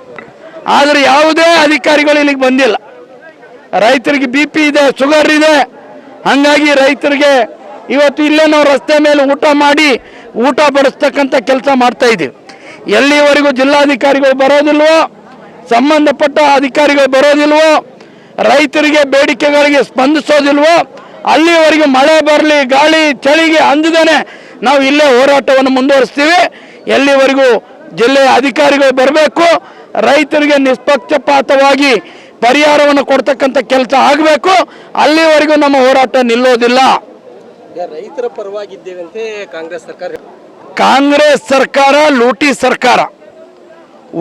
ಆದರೆ ಯಾವುದೇ ಅಧಿಕಾರಿಗಳು ಇಲ್ಲಿಗೆ ಬಂದಿಲ್ಲ. ರೈತರಿಗೆ BP ಇದೆ, ಶುಗರ್ ಇದೆ. ಹಾಗಾಗಿ ರೈತರಿಗೆ ಇವತ್ತು ಇಲ್ಲೇ ನಾವು ರಸ್ತೆ ಮೇಲೆ ಊಟ ಬಡಿಸ್ತಕ್ಕಂಥ ಕೆಲಸ ಮಾಡ್ತಾ ಇದ್ದೀವಿ. ಎಲ್ಲಿವರೆಗೂ ಜಿಲ್ಲಾಧಿಕಾರಿಗಳು ಬರೋದಿಲ್ವೋ, ಸಂಬಂಧಪಟ್ಟ ಅಧಿಕಾರಿಗಳು ಬರೋದಿಲ್ವೋ, ರೈತರಿಗೆ ಬೇಡಿಕೆಗಳಿಗೆ ಸ್ಪಂದಿಸೋದಿಲ್ವೋ, ಅಲ್ಲಿವರೆಗೂ ಮಳೆ ಬರಲಿ, ಗಾಳಿ ಚಳಿಗೆ ಅಂಜದೇನೆ ನಾವು ಇಲ್ಲೇ ಹೋರಾಟವನ್ನು ಮುಂದುವರಿಸ್ತೀವಿ. ಎಲ್ಲಿವರೆಗೂ ಜಿಲ್ಲೆಯ ಅಧಿಕಾರಿಗಳು ಬರಬೇಕು, ರೈತರಿಗೆ ನಿಷ್ಪಕ್ಷಪಾತವಾಗಿ ಪರಿಹಾರವನ್ನು ಕೊಡ್ತಕ್ಕಂಥ ಕೆಲಸ ಆಗಬೇಕು. ಅಲ್ಲಿವರೆಗೂ ನಮ್ಮ ಹೋರಾಟ ನಿಲ್ಲೋದಿಲ್ಲ. ರೈತರ ಪರವಾಗಿದ್ದೇವಂತೆ ಕಾಂಗ್ರೆಸ್ ಸರ್ಕಾರ ಲೂಟಿ ಸರ್ಕಾರ.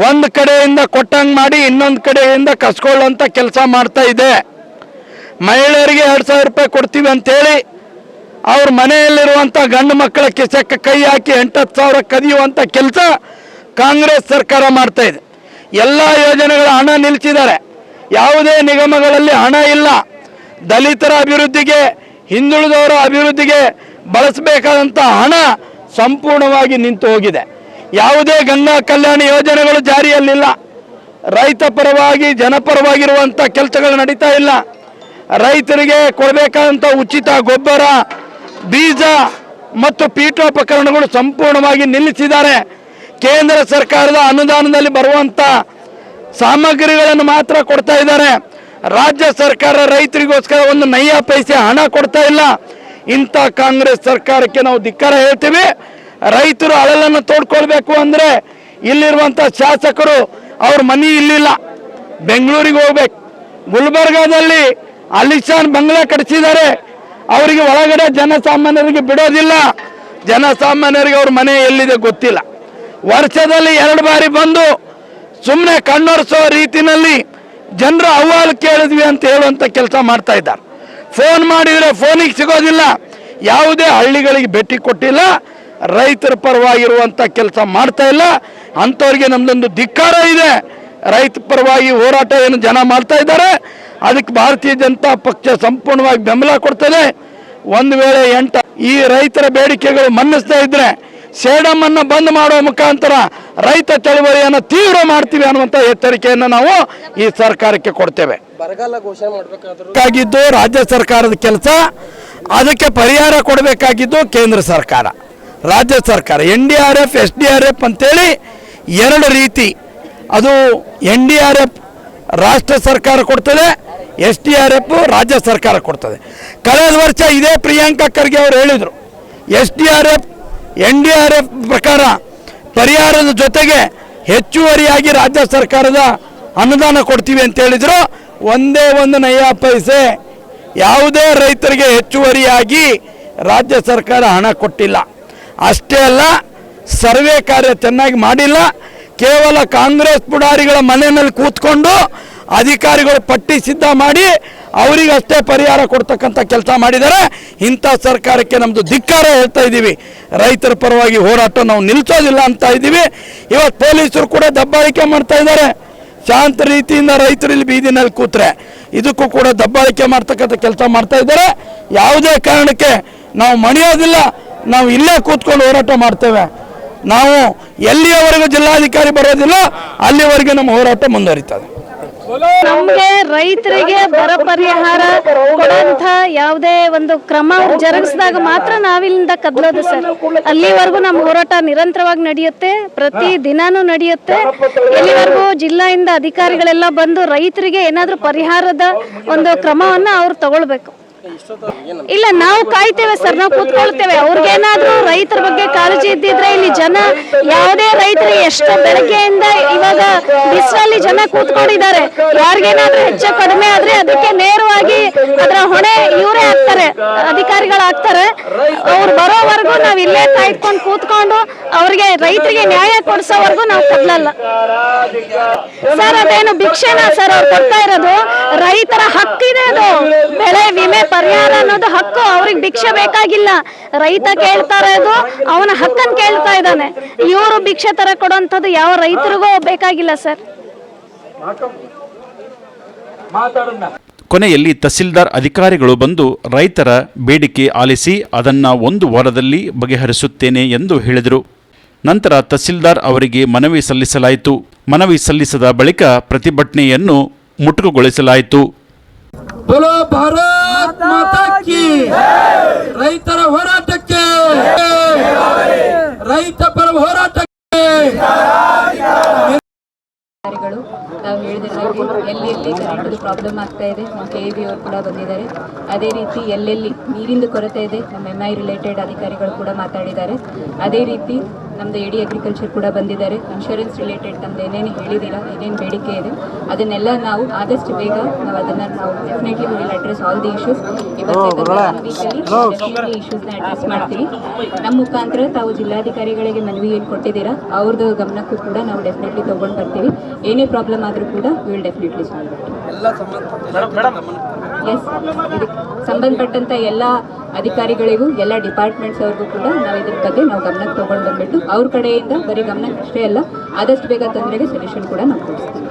ಒಂದು ಕಡೆಯಿಂದ ಕೊಟ್ಟಂಗೆ ಮಾಡಿ ಇನ್ನೊಂದು ಕಡೆಯಿಂದ ಕಸ್ಕೊಳ್ಳುವಂಥ ಕೆಲಸ ಮಾಡ್ತಾ ಇದೆ. ಮಹಿಳೆಯರಿಗೆ 2,000 ರೂಪಾಯಿ ಕೊಡ್ತೀವಿ ಅಂತೇಳಿ ಅವ್ರ ಮನೆಯಲ್ಲಿರುವಂಥ ಗಂಡು ಮಕ್ಕಳ ಕಿಸಕ್ಕೆ ಕೈ ಹಾಕಿ 8,000 ಕದಿಯುವಂಥ ಕೆಲಸ ಕಾಂಗ್ರೆಸ್ ಸರ್ಕಾರ ಮಾಡ್ತಾ ಇದೆ. ಎಲ್ಲ ಯೋಜನೆಗಳ ಹಣ ನಿಲ್ಲಿಸಿದ್ದಾರೆ. ಯಾವುದೇ ನಿಗಮಗಳಲ್ಲಿ ಹಣ ಇಲ್ಲ. ದಲಿತರ ಅಭಿವೃದ್ಧಿಗೆ, ಹಿಂದುಳಿದವರ ಅಭಿವೃದ್ಧಿಗೆ ಬಳಸಬೇಕಾದಂಥ ಹಣ ಸಂಪೂರ್ಣವಾಗಿ ನಿಂತು ಹೋಗಿದೆ. ಯಾವುದೇ ಗಂಗಾ ಕಲ್ಯಾಣ ಯೋಜನೆಗಳು ಜಾರಿಯಲ್ಲಿಲ್ಲ. ರೈತ ಪರವಾಗಿ ಜನಪರವಾಗಿರುವಂಥ ಕೆಲಸಗಳು ನಡೀತಾ ಇಲ್ಲ. ರೈತರಿಗೆ ಕೊಡಬೇಕಾದಂಥ ಉಚಿತ ಗೊಬ್ಬರ, ಬೀಜ ಮತ್ತು ಪೀಠೋಪಕರಣಗಳು ಸಂಪೂರ್ಣವಾಗಿ ನಿಲ್ಲಿಸಿದ್ದಾರೆ. ಕೇಂದ್ರ ಸರ್ಕಾರದ ಅನುದಾನದಲ್ಲಿ ಬರುವಂಥ ಸಾಮಗ್ರಿಗಳನ್ನು ಮಾತ್ರ ಕೊಡ್ತಾ ಇದ್ದಾರೆ. ರಾಜ್ಯ ಸರ್ಕಾರ ರೈತರಿಗೋಸ್ಕರ ಒಂದು ನೈಯಾ ಪೈಸೆ ಹಣ ಕೊಡ್ತಾ ಇಲ್ಲ. ಇಂಥ ಕಾಂಗ್ರೆಸ್ ಸರ್ಕಾರಕ್ಕೆ ನಾವು ಧಿಕ್ಕಾರ ಹೇಳ್ತೀವಿ. ರೈತರು ಅಳಲನ್ನು ತೋಡ್ಕೊಳ್ಬೇಕು ಅಂದರೆ ಇಲ್ಲಿರುವಂಥ ಶಾಸಕರು ಅವ್ರ ಮನೆ ಇಲ್ಲಿಲ್ಲ, ಬೆಂಗಳೂರಿಗೆ ಹೋಗ್ಬೇಕು. ಗುಲ್ಬರ್ಗಾದಲ್ಲಿ ಅಲಿಶಾನ್ ಬಂಗ್ಲೆ ಕಟ್ಟಿಸಿದ್ದಾರೆ. ಅವರಿಗೆ ಒಳಗಡೆ ಜನಸಾಮಾನ್ಯರಿಗೆ ಬಿಡೋದಿಲ್ಲ. ಜನಸಾಮಾನ್ಯರಿಗೆ ಅವ್ರ ಮನೆ ಎಲ್ಲಿದೆ ಗೊತ್ತಿಲ್ಲ. ವರ್ಷದಲ್ಲಿ 2 ಬಾರಿ ಬಂದು ಸುಮ್ಮನೆ ಕಣ್ಣೊರೆಸೋ ರೀತಿಯಲ್ಲಿ ಜನರ ಅಹವಾಲು ಕೇಳಿದ್ವಿ ಅಂತ ಹೇಳುವಂಥ ಕೆಲಸ ಮಾಡ್ತಾ ಇದ್ದಾರೆ. ಫೋನ್ ಮಾಡಿದರೆ ಫೋನಿಗೆ ಸಿಗೋದಿಲ್ಲ. ಯಾವುದೇ ಹಳ್ಳಿಗಳಿಗೆ ಭೇಟಿ ಕೊಟ್ಟಿಲ್ಲ. ರೈತರ ಪರವಾಗಿರುವಂಥ ಕೆಲಸ ಮಾಡ್ತಾ ಇಲ್ಲ. ಅಂಥವ್ರಿಗೆ ನಮ್ಮದೊಂದು ಧಿಕ್ಕಾರ ಇದೆ. ರೈತ ಪರವಾಗಿ ಹೋರಾಟ ಏನು ಜನ ಮಾಡ್ತಾ ಇದ್ದಾರೆ, ಅದಕ್ಕೆ ಭಾರತೀಯ ಜನತಾ ಪಕ್ಷ ಸಂಪೂರ್ಣವಾಗಿ ಬೆಂಬಲ ಕೊಡ್ತದೆ. ಒಂದು ವೇಳೆ ಈ ರೈತರ ಬೇಡಿಕೆಗಳು ಮನ್ನಿಸ್ತಾ ಇದ್ರೆ ಸೇಡಮ್ ಅನ್ನು ಬಂದ್ ಮಾಡುವ ಮುಖಾಂತರ ರೈತ ಚಳವಳಿಯನ್ನು ತೀವ್ರ ಮಾಡ್ತೀವಿ ಅನ್ನುವಂಥ ಎಚ್ಚರಿಕೆಯನ್ನು ನಾವು ಈ ಸರ್ಕಾರಕ್ಕೆ ಕೊಡ್ತೇವೆ. ಬೇಕಾಗಿದ್ದು ರಾಜ್ಯ ಸರ್ಕಾರದ ಕೆಲಸ, ಅದಕ್ಕೆ ಪರಿಹಾರ ಕೊಡಬೇಕಾಗಿದ್ದು ಕೇಂದ್ರ ಸರ್ಕಾರ, ರಾಜ್ಯ ಸರ್ಕಾರ. NDRF SDRF ಅಂತೇಳಿ ಎರಡು ರೀತಿ, ಅದು NDRF ರಾಷ್ಟ್ರ ಸರ್ಕಾರ ಕೊಡ್ತದೆ, SDRF ರಾಜ್ಯ ಸರ್ಕಾರ ಕೊಡ್ತದೆ. ಕಳೆದ ವರ್ಷ ಇದೇ ಪ್ರಿಯಾಂಕಾ ಖರ್ಗೆ ಅವರು ಹೇಳಿದರು, SDRF NDRF ಪ್ರಕಾರ ಪರಿಹಾರದ ಜೊತೆಗೆ ಹೆಚ್ಚುವರಿಯಾಗಿ ರಾಜ್ಯ ಸರ್ಕಾರದ ಅನುದಾನ ಕೊಡ್ತೀವಿ ಅಂತ ಹೇಳಿದರು. ಒಂದೇ ಒಂದು ನಯಾ ಪೈಸೆ ಯಾವುದೇ ರೈತರಿಗೆ ಹೆಚ್ಚುವರಿಯಾಗಿ ರಾಜ್ಯ ಸರ್ಕಾರ ಹಣ ಕೊಟ್ಟಿಲ್ಲ. ಅಷ್ಟೇ ಅಲ್ಲ, ಸರ್ವೆ ಕಾರ್ಯ ಚೆನ್ನಾಗಿ ಮಾಡಿಲ್ಲ. ಕೇವಲ ಕಾಂಗ್ರೆಸ್ ಪುಡಾರಿಗಳ ಮನೆಯಲ್ಲಿ ಕೂತ್ಕೊಂಡು ಅಧಿಕಾರಿಗಳು ಪಟ್ಟಿ ಸಿದ್ಧ ಮಾಡಿ ಅವರಿಗಷ್ಟೇ ಪರಿಹಾರ ಕೊಡ್ತಕ್ಕಂಥ ಕೆಲಸ ಮಾಡಿದ್ದಾರೆ. ಇಂಥ ಸರ್ಕಾರಕ್ಕೆ ನಮ್ಮದು ಧಿಕ್ಕಾರ ಹೇಳ್ತಾ ಇದ್ದೀವಿ. ರೈತರ ಪರವಾಗಿ ಹೋರಾಟ ನಾವು ನಿಲ್ಲಿಸೋದಿಲ್ಲ ಅಂತ ಇದ್ದೀವಿ. ಇವತ್ತು ಪೊಲೀಸರು ಕೂಡ ದಬ್ಬಾಳಿಕೆ ಮಾಡ್ತಾ ಇದ್ದಾರೆ. ಶಾಂತ ರೀತಿಯಿಂದ ರೈತರು ಇಲ್ಲಿ ಬೀದಿನಲ್ಲಿ ಕೂತ್ರೆ ಇದಕ್ಕೂ ಕೂಡ ದಬ್ಬಾಳಿಕೆ ಮಾಡ್ತಕ್ಕಂಥ ಕೆಲಸ ಮಾಡ್ತಾ ಇದ್ದಾರೆ. ಯಾವುದೇ ಕಾರಣಕ್ಕೆ ನಾವು ಮಣಿಯೋದಿಲ್ಲ, ನಾವು ಇಲ್ಲೇ ಕೂತ್ಕೊಂಡು ಹೋರಾಟ ಮಾಡ್ತೇವೆ. ನಾವು ಎಲ್ಲಿಯವರೆಗೂ ಜಿಲ್ಲಾಧಿಕಾರಿ ಬರೋದಿಲ್ಲ ಅಲ್ಲಿವರೆಗೂ ನಮ್ಮ ಹೋರಾಟ ಮುಂದುವರಿತದೆ. ನಮ್ಗೆ ರೈತರಿಗೆ ಬರ ಪರಿಹಾರ ಕೊಡುವಂತ ಯಾವುದೇ ಒಂದು ಕ್ರಮ ಜರುಗಿಸಿದಾಗ ಮಾತ್ರ ನಾವಿಲ್ಲಿಂದ ಕದಲೋದು ಸರ್. ಅಲ್ಲಿವರೆಗೂ ನಮ್ಮ ಹೋರಾಟ ನಿರಂತರವಾಗಿ ನಡೆಯುತ್ತೆ, ಪ್ರತಿ ದಿನಾನೂ ನಡೆಯುತ್ತೆ. ಎಲ್ಲಿವರೆಗೂ ಜಿಲ್ಲೆಯಿಂದ ಅಧಿಕಾರಿಗಳೆಲ್ಲ ಬಂದು ರೈತರಿಗೆ ಏನಾದ್ರೂ ಪರಿಹಾರದ ಒಂದು ಕ್ರಮವನ್ನ ಅವ್ರು ತಗೊಳ್ಬೇಕು. ಇಲ್ಲ, ನಾವು ಕಾಯ್ತೇವೆ ಸರ್, ನಾವು ಕೂತ್ಕೊಳ್ತೇವೆ. ಅವ್ರಿಗೇನಾದ್ರೂ ರೈತರ ಬಗ್ಗೆ ಕಾಳಜಿ ಇದ್ದಿದ್ರೆ ಇಲ್ಲಿ ಜನ, ಯಾವುದೇ ರೈತರಿಗೆ ಎಷ್ಟು ಬೆಳಗ್ಗೆಯಿಂದ ಇವಾಗ ಬಿಸಿಲಲ್ಲಿ ಜನ ಕೂತ್ಕೊಂಡಿದ್ದಾರೆ, ಯಾರಿಗೇನಾದ್ರೂ ಹೆಚ್ಚು ಕಡಿಮೆ ಆದ್ರೆ ಅದಕ್ಕೆ ನೇರವಾಗಿ ಅದರ ಹೊಣೆ ಇವರೇ ಆಗ್ತಾರೆ, ಅಧಿಕಾರಿಗಳಾಗ್ತಾರೆ. ಅವ್ರು ಬರೋವರೆಗೂ ನಾವ್ ಇಲ್ಲೇ ಕಾಯ್ಕೊಂಡು ಕೂತ್ಕೊಂಡು ಅವ್ರಿಗೆ ರೈತರಿಗೆ ನ್ಯಾಯ ಕೊಡಿಸೋವರೆಗೂ ನಾವು ಕದಲಲ್ಲ ಸರ್. ಅದೇನು ಭಿಕ್ಷೆನಾ ಸರ್ ಅವ್ರು ಕೊಡ್ತಾ ಇರೋದು? ರೈತರ ಹಕ್ಕಿದೆ ಅದು, ಬೆಳೆ ವಿಮೆ ಪರಿಹಾರ ಅನ್ನೋದು ಹಕ್ಕು. ಅವ್ರಿಗೆ ಭಿಕ್ಷೆ ಬೇಕಾಗಿಲ್ಲ. ರೈತ ಕೇಳ್ತಾ ಇರೋದು ಅವನ ಹಕ್ಕನ್ನು ಕೇಳ್ತಾ ಇದ್ದಾನೆ. ಇವರು ಭಿಕ್ಷೆ ತರ ಕೊಡುವಂಥದ್ದು ಯಾವ ರೈತರಿಗೂ ಬೇಕಾಗಿಲ್ಲ ಸರ್. ಕೊನೆಯಲ್ಲಿ ತಹಸೀಲ್ದಾರ್ ಅಧಿಕಾರಿಗಳು ಬಂದು ರೈತರ ಬೇಡಿಕೆ ಆಲಿಸಿ ಅದನ್ನು 1 ವಾರದಲ್ಲಿ ಬಗೆಹರಿಸುತ್ತೇನೆ ಎಂದು ಹೇಳಿದರು. ನಂತರ ತಹಸೀಲ್ದಾರ್ ಅವರಿಗೆ ಮನವಿ ಸಲ್ಲಿಸಲಾಯಿತು. ಮನವಿ ಸಲ್ಲಿಸಿದ ಬಳಿಕ ಪ್ರತಿಭಟನೆಯನ್ನು ಮುಟುಕುಗೊಳಿಸಲಾಯಿತು. बोलो भारत माता की, ರೈತರ ಹೋರಾಟಕ್ಕೆ, ರೈತ ಪರ ಹೋರಾಟಕ್ಕೆ. ನಾವು ಹೇಳಿದ ಹಾಗೆ ಎಲ್ಲೆಲ್ಲಿ ಕರೆಂಟ್ದು ಪ್ರಾಬ್ಲಮ್ ಆಗ್ತಾ ಇದೆ, ನಮ್ಮ KAB ಅವರು ಕೂಡ ಬಂದಿದ್ದಾರೆ. ಅದೇ ರೀತಿ ಎಲ್ಲೆಲ್ಲಿ ನೀರಿಂದು ಕೊರತೆ ಇದೆ, ನಮ್ಮ MI ರಿಲೇಟೆಡ್ ಅಧಿಕಾರಿಗಳು ಕೂಡ ಮಾತಾಡಿದ್ದಾರೆ. ಅದೇ ರೀತಿ ನಮ್ಮದು AD ಅಗ್ರಿಕಲ್ಚರ್ ಕೂಡ ಬಂದಿದ್ದಾರೆ. ಇನ್ಶೂರೆನ್ಸ್ ರಿಲೇಟೆಡ್ ನಮ್ದು ಏನೇನು ಹೇಳಿದ್ದೀರಾ, ಏನೇನು ಬೇಡಿಕೆ ಇದೆ ಅದನ್ನೆಲ್ಲ ನಾವು ಆದಷ್ಟು ಬೇಗ ಅದನ್ನು definitely will address all the issues. Definitely ಇಶ್ಯೂಸ್ನ ಅಡ್ರೆಸ್ ಮಾಡ್ತೀವಿ. ನಮ್ಮ ಮುಖಾಂತರ ತಾವು ಜಿಲ್ಲಾಧಿಕಾರಿಗಳಿಗೆ ಮನವಿ ಏನು ಕೊಟ್ಟಿದ್ದೀರಾ ಅವ್ರದ್ದು ಗಮನಕ್ಕೂ ಕೂಡ ನಾವು ಡೆಫಿನೆಟ್ಲಿ ತೊಗೊಂಡು ಬರ್ತೀವಿ. ಏನೇ ಪ್ರಾಬ್ಲಮ್ ಆದರೂ ಕೂಡ ವಿಲ್ ಡೆಫಿನೆಟ್ಲಿ ಸಾಲ್ವ್ ಎಸ್. ಇದಕ್ಕೆ ಸಂಬಂಧಪಟ್ಟಂಥ ಎಲ್ಲ ಅಧಿಕಾರಿಗಳಿಗೂ, ಎಲ್ಲ ಡಿಪಾರ್ಟ್ಮೆಂಟ್ಸ್ ಅವ್ರಿಗೂ ಕೂಡ ನಾವು ಇದ್ರ ಬಗ್ಗೆ ನಾವು ಗಮನಕ್ಕೆ ತೊಗೊಂಡು ಬಂದ್ಬಿಟ್ಟು ಅವ್ರ ಕಡೆಯಿಂದ ಬರೀ ಗಮನಕ್ಕೆ ಅಷ್ಟೇ ಅಲ್ಲ, ಆದಷ್ಟು ಬೇಗ ತೊಂದರೆಗೆ ಸೊಲ್ಯೂಷನ್ ಕೂಡ ನಾವು ಕೊಡಿಸ್ತೀವಿ.